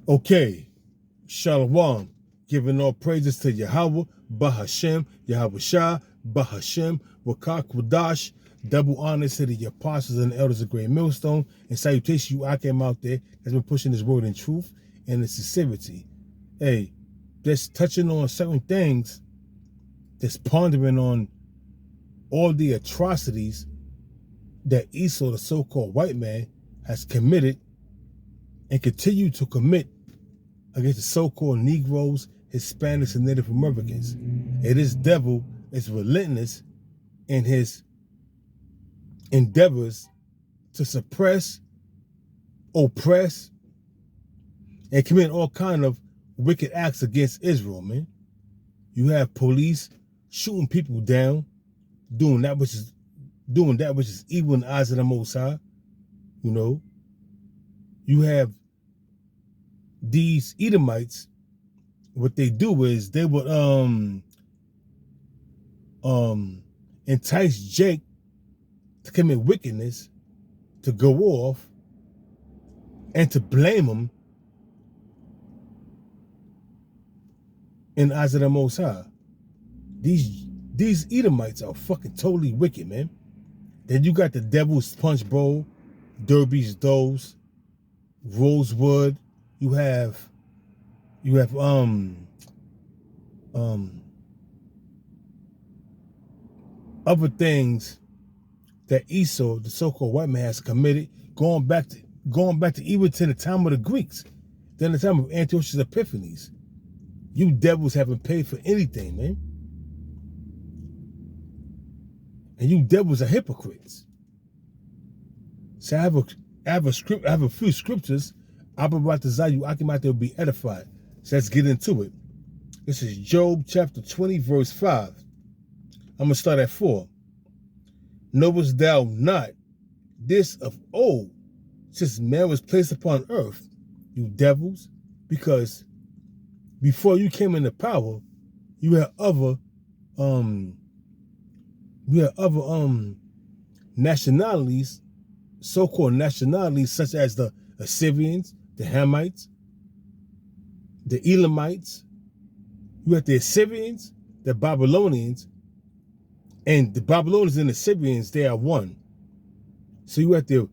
Okay, Shalom, giving all praises to Yahweh, Bahashem, Yahweh Shah, Bahashem, Wakak Wadash, double honors to the apostles and the elders of Great Millstone, and salutation you Akim out there that's been pushing this word in truth and in sincerity. Hey, just touching on certain things, just pondering on all the atrocities that Esau, the so-called white man, has committed and continue to commit against the so-called Negroes, Hispanics, and Native Americans. And this devil is relentless in his endeavors to suppress, oppress, and commit all kind of wicked acts against Israel, man. You have police shooting people down, doing that which is evil in the eyes of the Most High. You know, you have these Edomites. What they do is they would entice Jake to commit wickedness, to go off, and to blame him in the eyes of the Most High. These Edomites are fucking totally wicked, man. Then you got the Devil's Punch Bowl, Derby's Doze, Rosewood. You have other things that Esau, the so-called white man, has committed, going back to even to the time of the Greeks, then the time of Antiochus Epiphanes. You devils haven't paid for anything, man. And you devils are hypocrites. So I have a few scriptures. I'm about to say you Akimate will be edified. So let's get into it. This is Job chapter 20, verse 5. I'm going to start at 4. Knowest thou not this of old, since man was placed upon earth, you devils? Because before you came into power, you had other nationalities, so-called nationalities, such as the Assyrians, the Hamites, the Elamites. You had the Assyrians, the Babylonians, and the Babylonians and the Assyrians, they are one. So you had the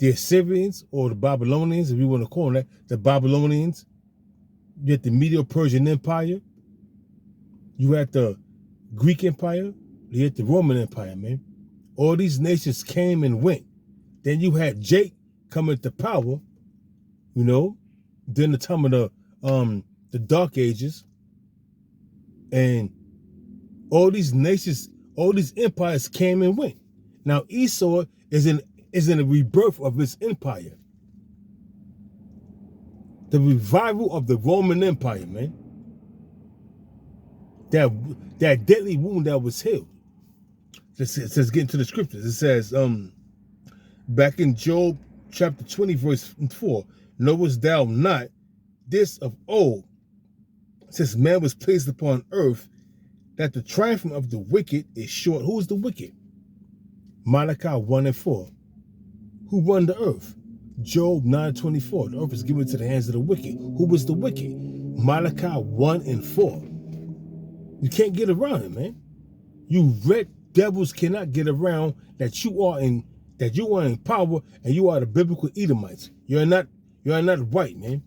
Assyrians, or the Babylonians, if you want to call them that, the Babylonians. You had the Medo-Persian Empire. You had the Greek Empire. You had the Roman Empire, man. All these nations came and went. Then you had Jake coming to power, you know, during the time of the Dark Ages. And all these nations, all these empires came and went. Now Esau is in a rebirth of his empire. The revival of the Roman Empire, man. That deadly wound that was healed. It says, get into the scriptures. It says, back in Job chapter 20, verse 4, knowest thou not this of old, since man was placed upon earth, that the triumph of the wicked is short. Who is the wicked? Malachi 1 and 4. Who run the earth? Job 9:24. The earth is given to the hands of the wicked. Who was the wicked? Malachi 1 and 4. You can't get around it, man. You red devils cannot get around that you are in power, and you are the biblical Edomites. You are not white, man.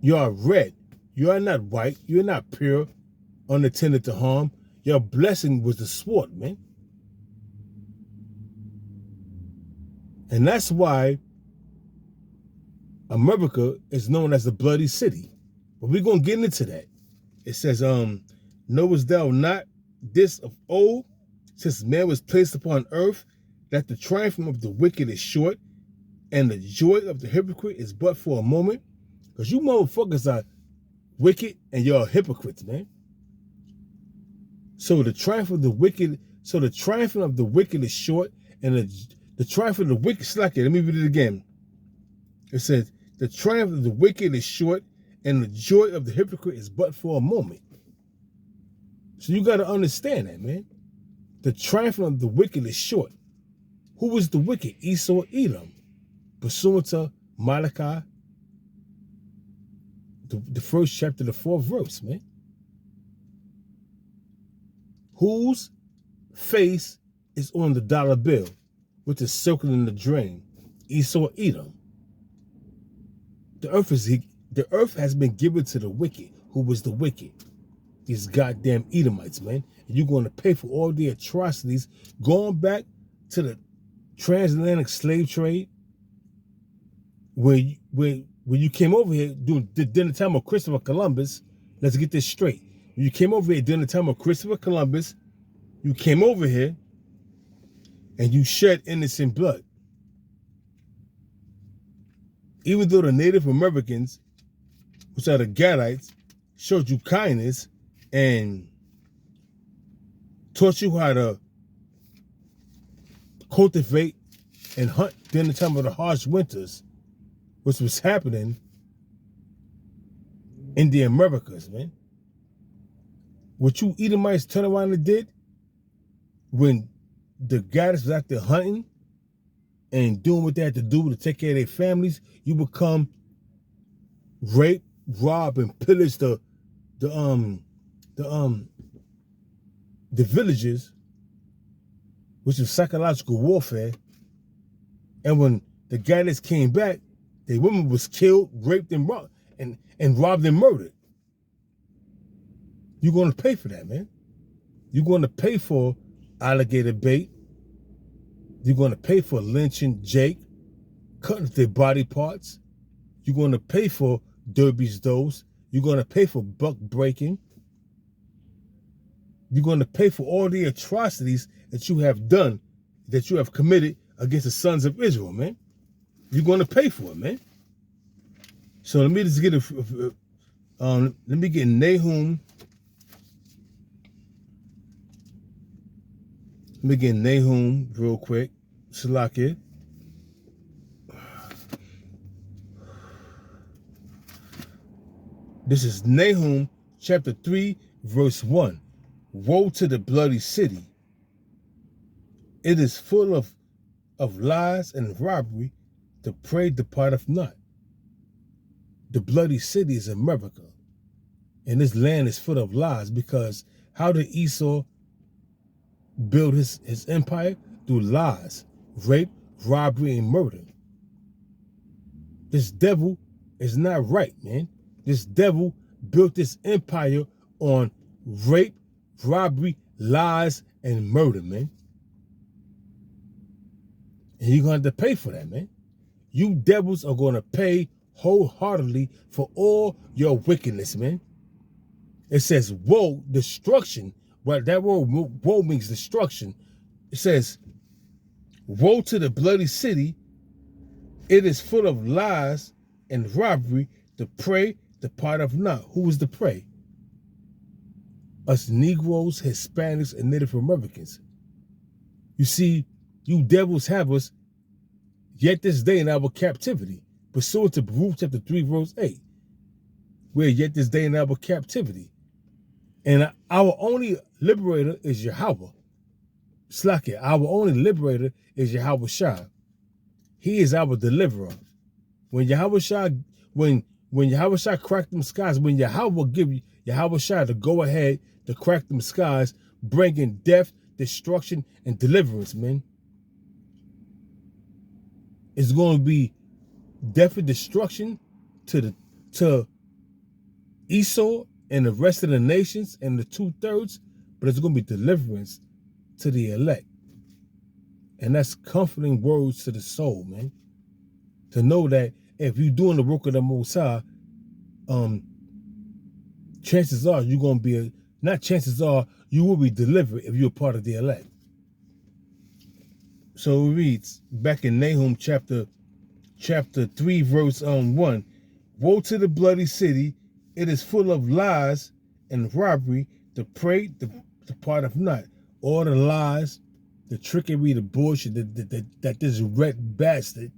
You are red. You are not white. You are not pure, unattended to harm. Your blessing was the sword, man. And that's why America is known as the bloody city. But we're going to get into that. It says, knowest thou not this of old, since man was placed upon earth, that the triumph of the wicked is short, and the joy of the hypocrite is but for a moment? Because you motherfuckers are wicked and you're hypocrites, man. So the triumph of the wicked is short, and the triumph of the wicked, slack it. Let me read it again. It says, the triumph of the wicked is short, and the joy of the hypocrite is but for a moment. So you got to understand that, man. The triumph of the wicked is short. Who was the wicked? Esau, Edom. Pursuant to Malachi the first chapter, the 4th verse, man. Whose face is on the dollar bill, which is circling the drain? Esau, Edom. The earth has been given to the wicked. Who was the wicked? These goddamn Edomites, man. And you're going to pay for all the atrocities going back to the transatlantic slave trade, when you came over here during the time of Christopher Columbus. Let's get this straight. When you came over here during the time of Christopher Columbus, you came over here and you shed innocent blood. Even though the Native Americans, which are the Gadites, showed you kindness and taught you how to cultivate and hunt during the time of the harsh winters, which was happening in the Americas, man. What you Edomites turned around and did when the Gadites was out there hunting and doing what they had to do to take care of their families, you become rape, rob, and pillage the villages, which is psychological warfare. And when the Gadites came back, their women was killed, raped, and robbed and murdered. You're going to pay for that, man. You're going to pay for alligator bait. You're going to pay for lynching Jake, cutting their body parts. You're going to pay for Derby's dose. You're going to pay for buck breaking. You're going to pay for all the atrocities that you have done, that you have committed against the sons of Israel, man. You're going to pay for it, man. So let me just get let me get Nahum. Let me get Nahum real quick. Salakia. This is Nahum chapter 3, verse 1. Woe to the bloody city. It is full of lies and robbery. The prey departeth not. The bloody city is America. And this land is full of lies, because how did Esau build his empire? Through lies, rape, robbery, and murder. This devil is not right, man. This devil built this empire on rape, robbery, lies, and murder, man. And you're going to have to pay for that, man. You devils are going to pay wholeheartedly for all your wickedness, man. It says woe, destruction. Well, that word woe means destruction. It says, woe to the bloody city. It is full of lies and robbery. The prey departeth not. Who is the prey? Us Negroes, Hispanics, and Native Americans. You see, you devils have us yet this day in our captivity, pursuant to Baruch chapter 3, verse 8. We're yet this day in our captivity. And our only liberator is Yahweh. Slakia, our only liberator is Yahweh Shah. He is our deliverer. When Yahweh Shah cracked them skies, when Yahweh give Yahweh Shah to go ahead to crack them skies, bringing death, destruction, and deliverance, man. It's going to be death and destruction to Esau and the rest of the nations and the 2/3, but it's going to be deliverance to the elect. And that's comforting words to the soul, man. To know that if you're doing the work of the Most High, chances are you're going to be, not chances are, you will be delivered if you're part of the elect. So it reads back in Nahum chapter 3, verse 1. Woe to the bloody city. It is full of lies and robbery. The prey departeth not. All the lies, the trickery, the bullshit that this red bastard,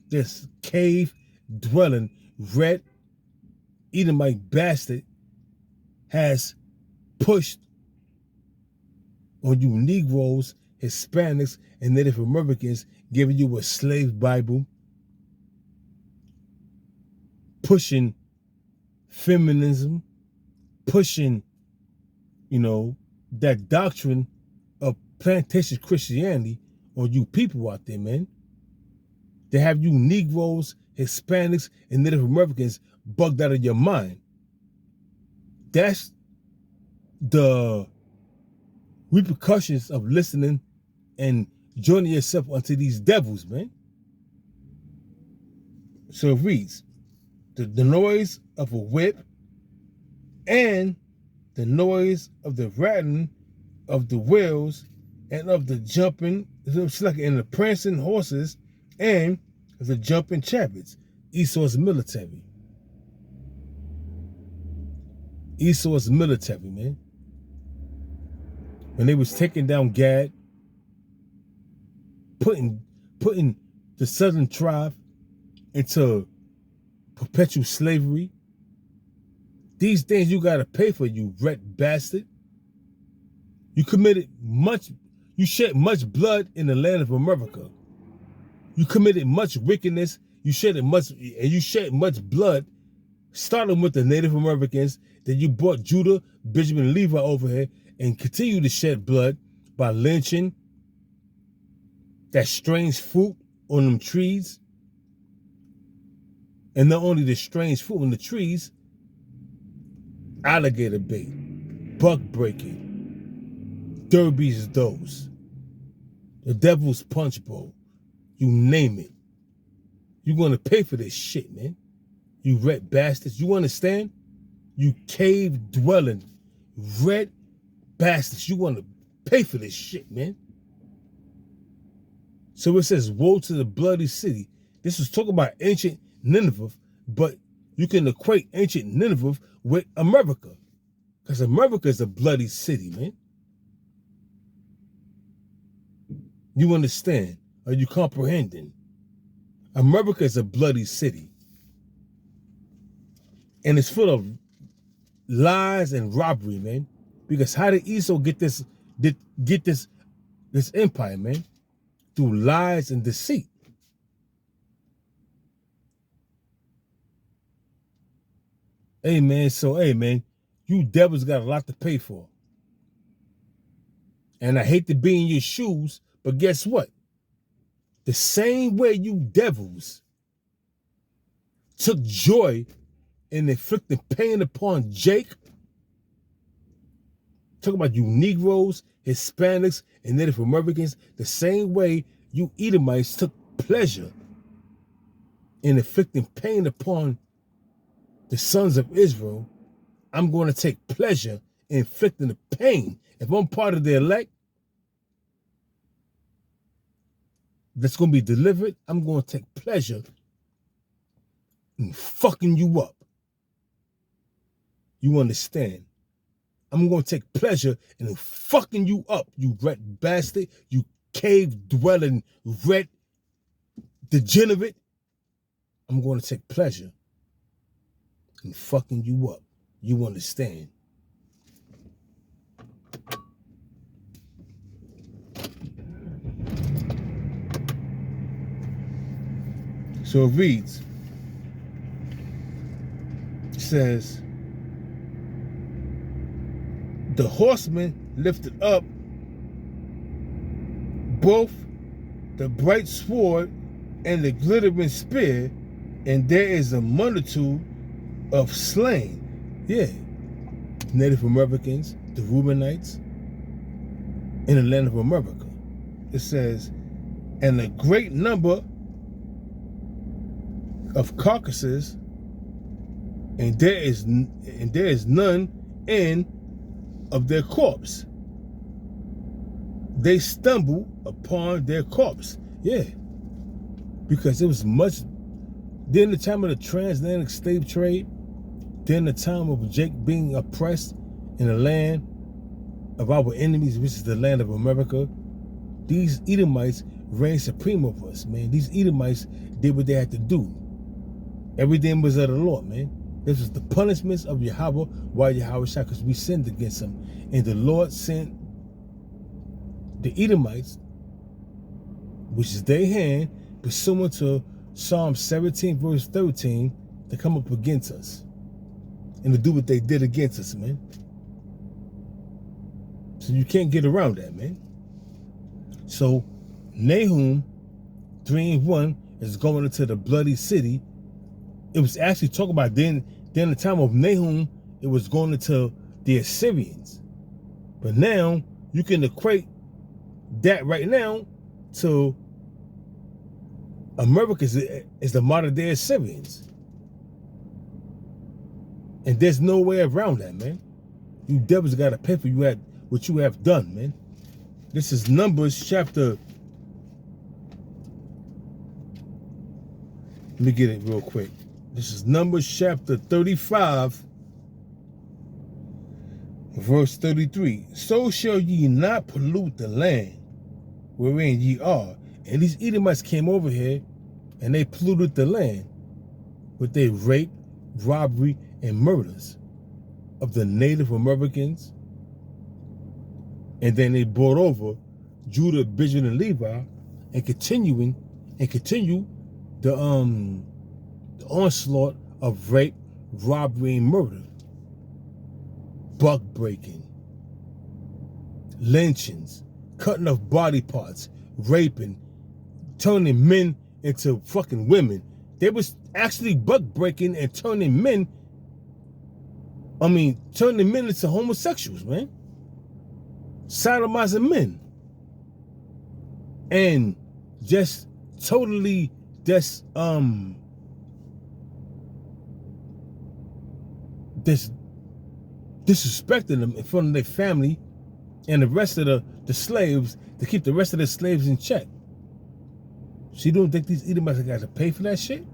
this cave-dwelling red Edomite bastard has pushed on you Negroes, Hispanics, and Native Americans, giving you a slave Bible, pushing feminism, pushing, that doctrine of plantation Christianity on you people out there, man. They have you Negroes, Hispanics, and Native Americans bugged out of your mind. That's the repercussions of listening and joining yourself unto these devils, man. So it reads, the noise of a whip and the noise of the rattling of the wheels and of the jumping, and the prancing horses and the jumping chariots. Esau's military. Esau's military, man. When they was taking down Gad, putting the southern tribe into perpetual slavery. These things you gotta pay for, you rat bastard. You shed much blood in the land of America. You committed much wickedness. You shed much blood, starting with the Native Americans. Then you brought Judah, Benjamin, and Levi over here and continue to shed blood by lynching that strange fruit on them trees. And not only the strange fruit on the trees, alligator bait, buck breaking, derbies those, the devil's punch bowl, you name it. You're going to pay for this shit, man. You red bastards. You understand? You cave dwelling, red bastards. You want to pay for this shit, man. So it says, woe to the bloody city. This was talking about ancient Nineveh, but you can equate ancient Nineveh with America, because America is a bloody city, man. You understand? Are you comprehending? America is a bloody city. And it's full of lies and robbery, man. Because how did Esau get this empire, man? Through lies and deceit. Hey, man, you devils got a lot to pay for. And I hate to be in your shoes, but guess what? The same way you devils took joy in inflicting pain upon Jake, talking about you Negroes, Hispanics, and Native Americans, the same way you Edomites took pleasure in inflicting pain upon the sons of Israel, I'm going to take pleasure in inflicting the pain. If I'm part of the elect that's going to be delivered, I'm going to take pleasure in fucking you up. You understand? I'm going to take pleasure in fucking you up, you rat bastard, you cave-dwelling rat degenerate. I'm going to take pleasure in fucking you up. You understand? So it reads, it says, the horseman lifted up both the bright sword and the glittering spear, and there is a multitude of slain. Yeah. Native Americans, the Reubenites, in the land of America. It says, and a great number of carcasses, and there is none in of their corpse. They stumble upon their corpse. Yeah. Because it was much during the time of the transatlantic slave trade, during the time of Jake being oppressed in the land of our enemies, which is the land of America. These Edomites reigned supreme over us, man. These Edomites did what they had to do. Everything was of the Lord, man. This was the punishments of Yahweh while Yahweh shot, because we sinned against him. And the Lord sent the Edomites, which is their hand, pursuant to Psalm 17, verse 13, to come up against us. and to do what they did against us, man. So you can't get around that, man. So Nahum 3:1 is going into the bloody city. It was actually talking about then the time of Nahum, it was going into the Assyrians. But now you can equate that right now to America is the modern day Assyrians. And there's no way around that, man. You devils got to pay for what you have done, man. This is Numbers chapter. Let me get it real quick. This is Numbers chapter 35, verse 33. So shall ye not pollute the land wherein ye are. And these Edomites came over here and they polluted the land with their rape, robbery, and murders of the Native Americans. And then they brought over Judah, Benjamin, and Levi, and continue the onslaught of rape, robbery, and murder, buck breaking, lynchings, cutting off body parts, raping, turning men into fucking women. They was actually buck breaking and turning men into homosexuals, man. Sodomizing men. And just totally disrespecting them in front of their family and the rest of the slaves to keep the rest of the slaves in check. So you don't think these Edomites got to pay for that shit?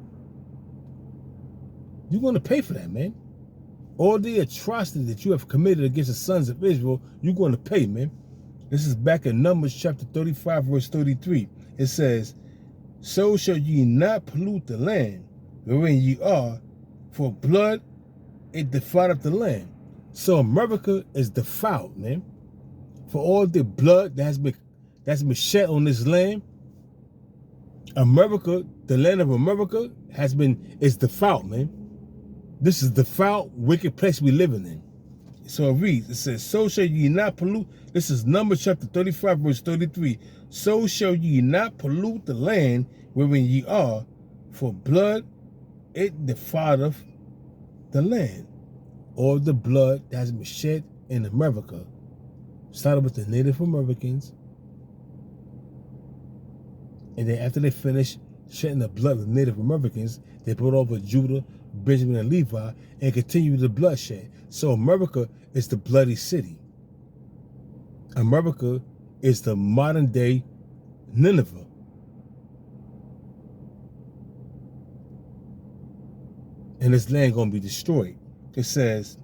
You're going to pay for that, man. All the atrocities that you have committed against the sons of Israel, you're going to pay, man. This is back in Numbers chapter 35, verse 33. It says, so shall ye not pollute the land wherein ye are, for blood it defileth the land. So America is defiled, man. For all the blood that's been shed on this land, America, the land of America, is defiled, man. This is the foul, wicked place we living in. So it reads, it says, so shall ye not pollute. This is Numbers chapter 35, verse 33. So shall ye not pollute the land wherein ye are, for blood it defileth the land. All the blood that has been shed in America, started with the Native Americans, and then after they finished shedding the blood of the Native Americans, they brought over Judah, Benjamin, and Levi, and continued the bloodshed. So America is the bloody city. America is the modern day Nineveh. And this land gonna be destroyed. It says,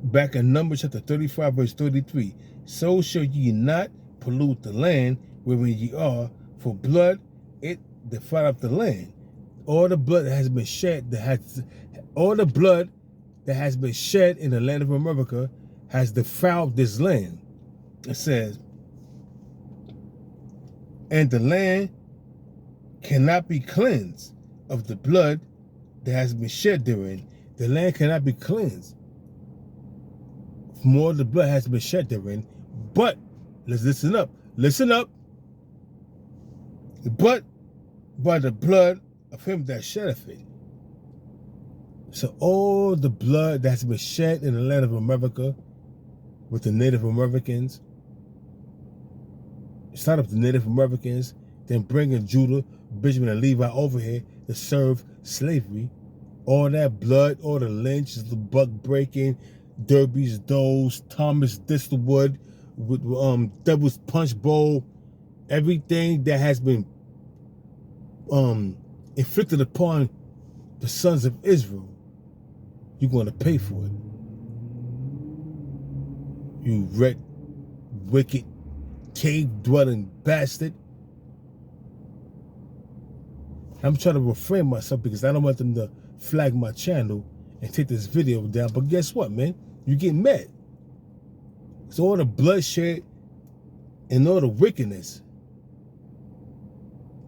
back in Numbers chapter 35, verse 33, so shall ye not pollute the land wherein ye are, for blood it defileth the land. All the blood that has been shed, all the blood that has been shed in the land of America has defiled this land. It says, and the land cannot be cleansed of the blood that has been shed therein. The land cannot be cleansed. More of the blood has been shed therein. But, let's listen up. Listen up. But by the blood of him that sheddeth it. So all the blood that's been shed in the land of America with the Native Americans, start up the Native Americans, then bringing Judah, Benjamin, and Levi over here to serve slavery. All that blood, all the lynches, the buck breaking, Derby's Does, Thomas Distlewood, with Devil's Punch Bowl, everything that has been inflicted upon the sons of Israel, you're going to pay for it. You red, wicked, cave-dwelling bastard. I'm trying to refrain myself because I don't want them to flag my channel and take this video down. But guess what, man? You get mad. So all the bloodshed and all the wickedness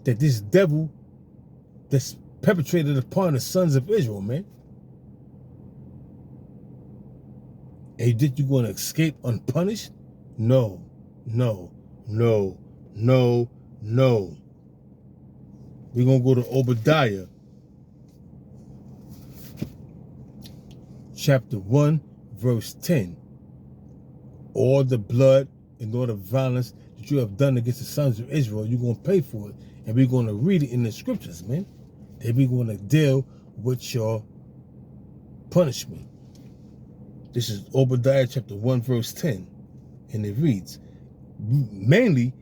that this devil that's perpetrated upon the sons of Israel, man. And you think you're going to escape unpunished? No, no, no, no, no. We're going to go to Obadiah, chapter 1, verse 10. All the blood and all the violence that you have done against the sons of Israel, you're going to pay for it. And we're going to read it in the scriptures, man. And we're going to deal with your punishment. This is Obadiah chapter 1, verse 10. And it reads, mainly,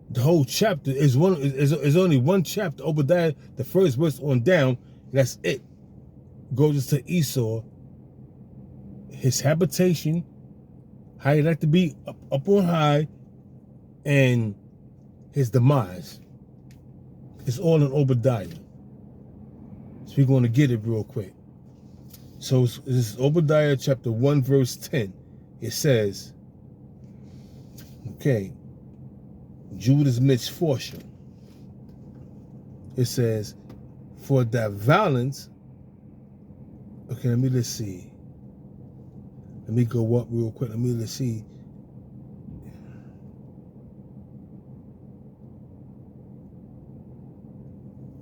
the whole chapter is only one chapter. Obadiah, the first verse on down, that's it. Goes to Esau, his habitation, how he like to be up on high, and his demise. It's all in Obadiah. So we're going to get it real quick. So this is Obadiah chapter 1, verse 10. It says, okay, Judah's misfortune. It says, for that violence, okay, let's see. Let me go up real quick. Let's see.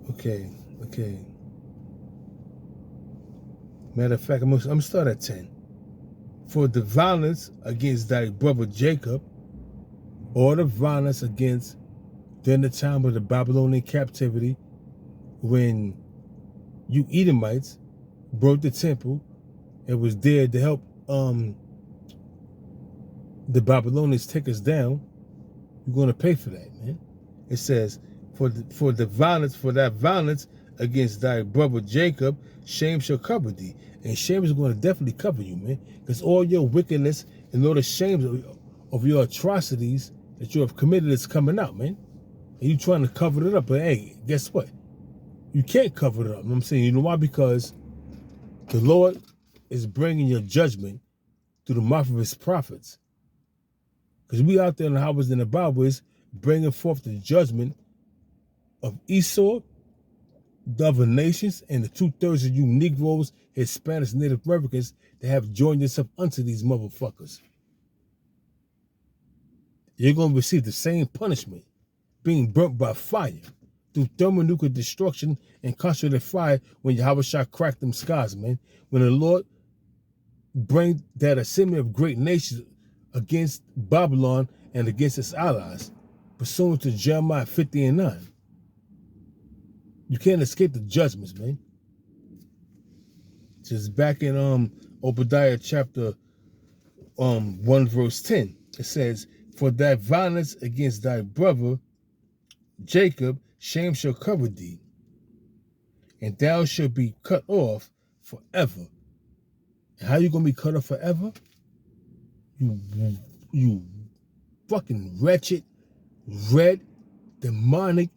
Okay. Matter of fact, I'm going to start at 10. For the violence against thy brother Jacob, or the violence against during the time of the Babylonian captivity, when you Edomites broke the temple and was there to help the Babylonians take us down, you're going to pay for that, man. It says, for that violence against thy brother Jacob, shame shall cover thee. And shame is going to definitely cover you, man. Because all your wickedness and all the shames of your atrocities that you have committed is coming out, man. And you trying to cover it up. But hey, guess what? You can't cover it up. You know what I'm saying? You know why? Because the Lord is bringing your judgment through the mouth of his prophets. Because we out there in the highways and the byways bringing forth the judgment of Esau, the other nations, and the 2/3 of you Negroes, Hispanics, Native Americans that have joined themselves unto these motherfuckers. You're going to receive the same punishment, being burnt by fire through thermonuclear destruction and concentrated fire when Yahweh shall crack them skies, man. When the Lord bring that assembly of great nations against Babylon and against its allies, pursuant to Jeremiah 50:9. You can't escape the judgments, man. Just back in Obadiah chapter 1 verse 10, it says, for thy violence against thy brother Jacob, shame shall cover thee, and thou shalt be cut off forever. And how you gonna be cut off forever? You fucking wretched, red, demonic,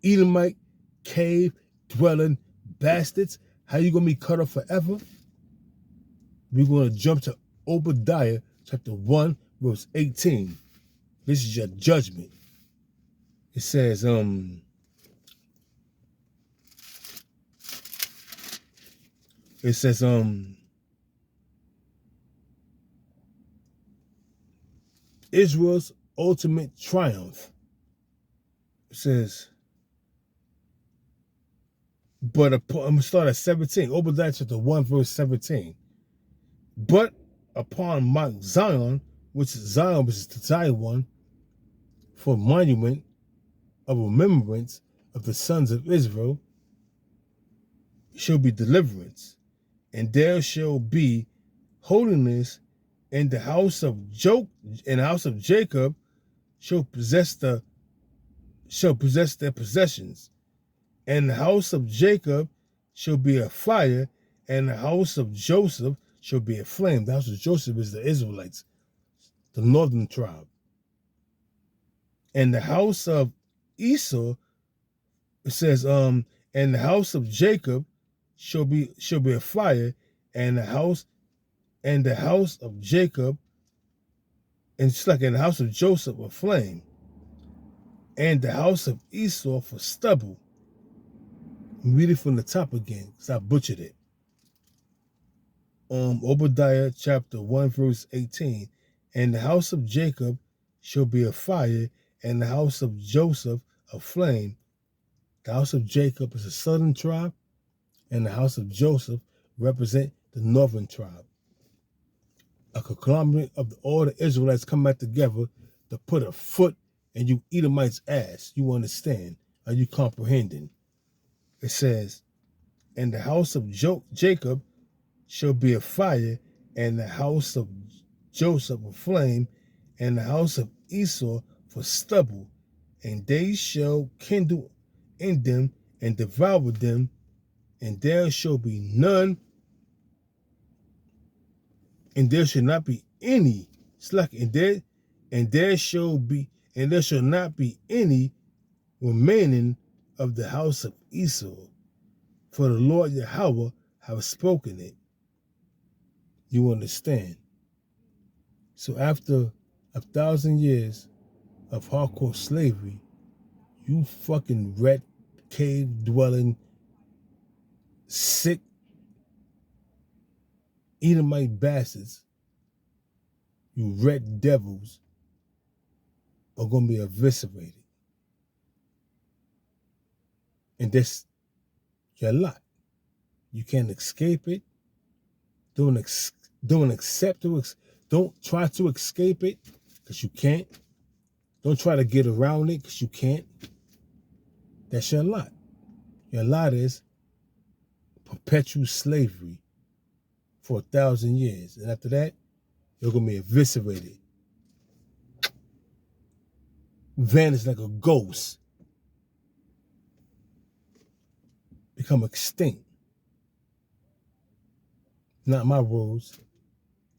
Edomite, cave dwelling bastards. How you gonna be cut off forever? We're gonna jump to Obadiah chapter 1 verse 18. This is your judgment. It says Israel's ultimate triumph. It says, but I'm going to start at 17. Obadiah chapter 1, verse 17. But upon Mount Zion, which is the Zion one, for monument of remembrance of the sons of Israel, shall be deliverance, and there shall be holiness, and the house of Jacob shall possess their possessions. And the house of Jacob shall be a fire, and the house of Joseph shall be a flame. The house of Joseph is the Israelites, the northern tribe. And the house of Esau, it says, and the house of Jacob shall be a fire, and the house of Jacob, and it's like in the house of Joseph a flame, and the house of Esau for stubble. Read it from the top again, because I butchered it. Obadiah chapter 1 verse 18. And the house of Jacob shall be a fire, and the house of Joseph a flame. The house of Jacob is a southern tribe, and the house of Joseph represent the northern tribe. A conglomerate of all the Israelites come back together to put a foot in you Edomites' ass. You understand? Are you comprehending? It says, and the house of Jacob shall be a fire, and the house of Joseph a flame, and the house of Esau for stubble, and they shall kindle in them and devour them, and there shall be none, and there shall not be any slack, and there shall not be any remaining of the house of Esau, for the Lord Yahweh have spoken it. You understand? So after 1,000 years of hardcore slavery, you fucking red cave dwelling, sick Edomite bastards, you red devils, are going to be eviscerated. And that's your lot. You can't escape it. Don't try to escape it, because you can't. Don't try to get around it, because you can't. That's your lot. Your lot is perpetual slavery for 1,000 years. And after that, you're going to be eviscerated. Vanish like a ghost. Become extinct. Not my words.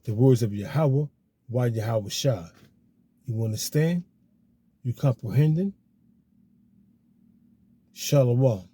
The words of Yahweh, why Yahweh Shah. You understand? You comprehending? Shalom.